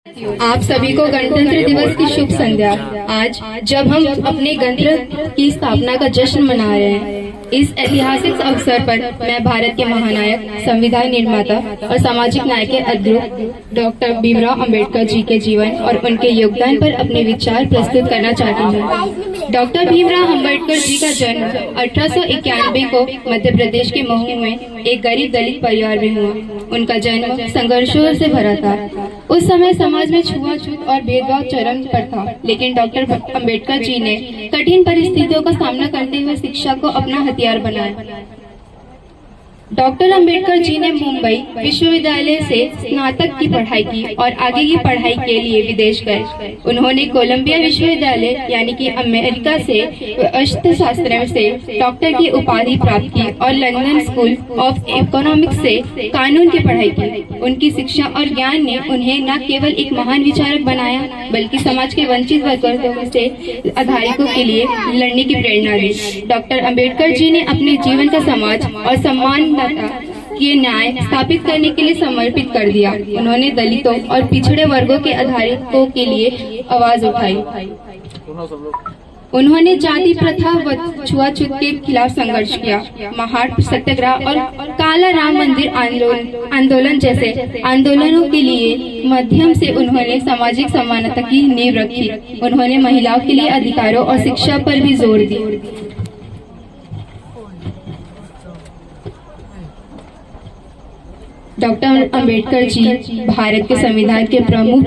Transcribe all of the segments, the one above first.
आप सभी को गणतंत्र दिवस की शुभ संध्या। आज जब हम अपने गणतंत्र की स्थापना का जश्न मना रहे हैं, इस ऐतिहासिक अवसर पर मैं भारत के महानायक, संविधान निर्माता और सामाजिक न्याय के अध्यापक डॉक्टर भीमराव अंबेडकर जी के जीवन और उनके योगदान पर अपने विचार प्रस्तुत करना चाहती हूँ। डॉक्टर भीमराव अंबेडकर जी का जन्म 1891 को मध्य प्रदेश के महू में एक गरीब दलित परिवार में हुआ। उनका जन्म संघर्षों से भरा था। उस समय समाज में छुआछूत और भेदभाव चरम पर था, लेकिन डॉक्टर अंबेडकर जी ने कठिन परिस्थितियों का सामना करते हुए शिक्षा को अपना हथियार बनाया। डॉक्टर अंबेडकर जी ने मुंबई विश्वविद्यालय से स्नातक की पढ़ाई की और आगे की पढ़ाई के लिए विदेश गए। उन्होंने कोलंबिया विश्वविद्यालय यानी कि अमेरिका से अर्थशास्त्र से डॉक्टर की उपाधि प्राप्त की और लंदन स्कूल ऑफ इकोनॉमिक्स से कानून की पढ़ाई की। उनकी शिक्षा और ज्ञान ने उन्हें न केवल एक महान विचारक बनाया, बल्कि समाज के वंचित वर्गों से आधारितों के लिए लड़ने की प्रेरणा दी। डॉक्टर अंबेडकर जी ने अपने जीवन का समाज और सम्मान के न्याय स्थापित करने के लिए समर्पित कर दिया। उन्होंने दलितों और पिछड़े वर्गों के आधारितों के लिए आवाज उठाई। उन्होंने जाति प्रथा व छुआछूत के खिलाफ संघर्ष किया। महार सत्याग्रह और काला राम मंदिर आंदोलन जैसे आंदोलनों के लिए माध्यम से उन्होंने सामाजिक समानता की नींव रखी। उन्होंने महिलाओं के लिए अधिकारों और शिक्षा पर भी जोर दिया। डॉक्टर अंबेडकर जी भारत के संविधान के प्रमुख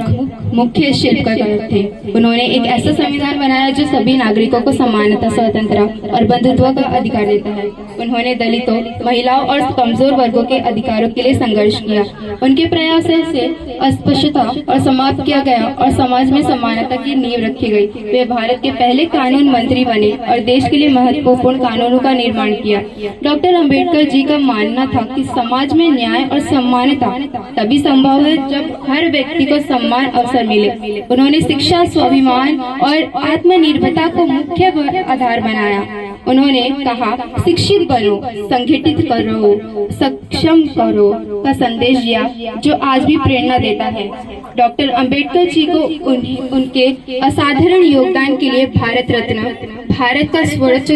मुख्य शिल्पकार थे। उन्होंने एक ऐसा संविधान बनाया जो सभी नागरिकों को समानता, स्वतंत्रता और बंधुत्व का अधिकार देता है। उन्होंने दलितों, महिलाओं और कमजोर वर्गों के अधिकारों के लिए संघर्ष किया। उनके प्रयासों से अस्पृश्यता और समाप्त किया गया और समाज में समानता की नींव रखी गई। वे भारत के पहले कानून मंत्री बने और देश के लिए महत्वपूर्ण कानूनों का निर्माण किया। डॉक्टर अंबेडकर जी का मानना था कि समाज में न्याय और सम्मानता तभी संभव है जब हर व्यक्ति को समान अवसर मिले। उन्होंने शिक्षा, स्वाभिमान और आत्मनिर्भरता को मुख्य आधार बनाया। उन्होंने कहा, शिक्षित बनो, संगठित करो, सक्षम करो का संदेश दिया, जो आज भी प्रेरणा देता है। डॉक्टर अंबेडकर जी को उनके असाधारण योगदान के लिए भारत रत्न, भारत का सर्वोच्च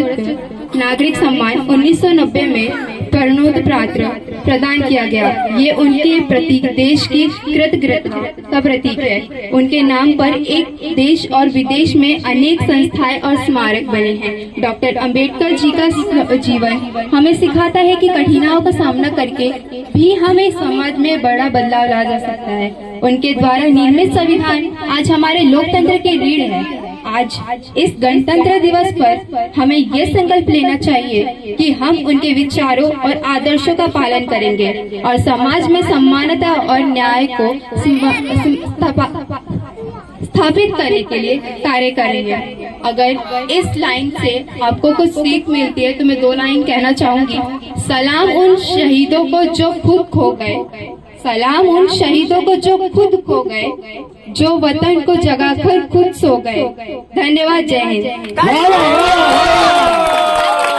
नागरिक सम्मान 1990 में मरणोत्तर प्रदान किया गया। ये उनके प्रति देश की कृतज्ञता का प्रतीक है। उनके नाम पर एक देश और विदेश में अनेक संस्थाएं और स्मारक बने हैं। डॉक्टर अंबेडकर जी का जीवन हमें सिखाता है कि कठिनाइयों का सामना करके भी हमें समाज में बड़ा बदलाव ला जा सकता है। उनके द्वारा निर्मित संविधान आज हमारे लोकतंत्र की रीढ़ है। आज इस गणतंत्र दिवस पर हमें ये संकल्प लेना चाहिए कि हम उनके विचारों और आदर्शों का पालन करेंगे और समाज में समानता और न्याय को स्थापित करने के लिए कार्य करेंगे। अगर इस लाइन से आपको कुछ सीख मिलती है तो मैं 2 लाइन कहना चाहूंगी। सलाम उन शहीदों को जो खुद खो गए, सलाम उन शहीदों को जो खुद खो गए, जो वतन को जगाकर खुद सो गए। धन्यवाद। जय हिंद।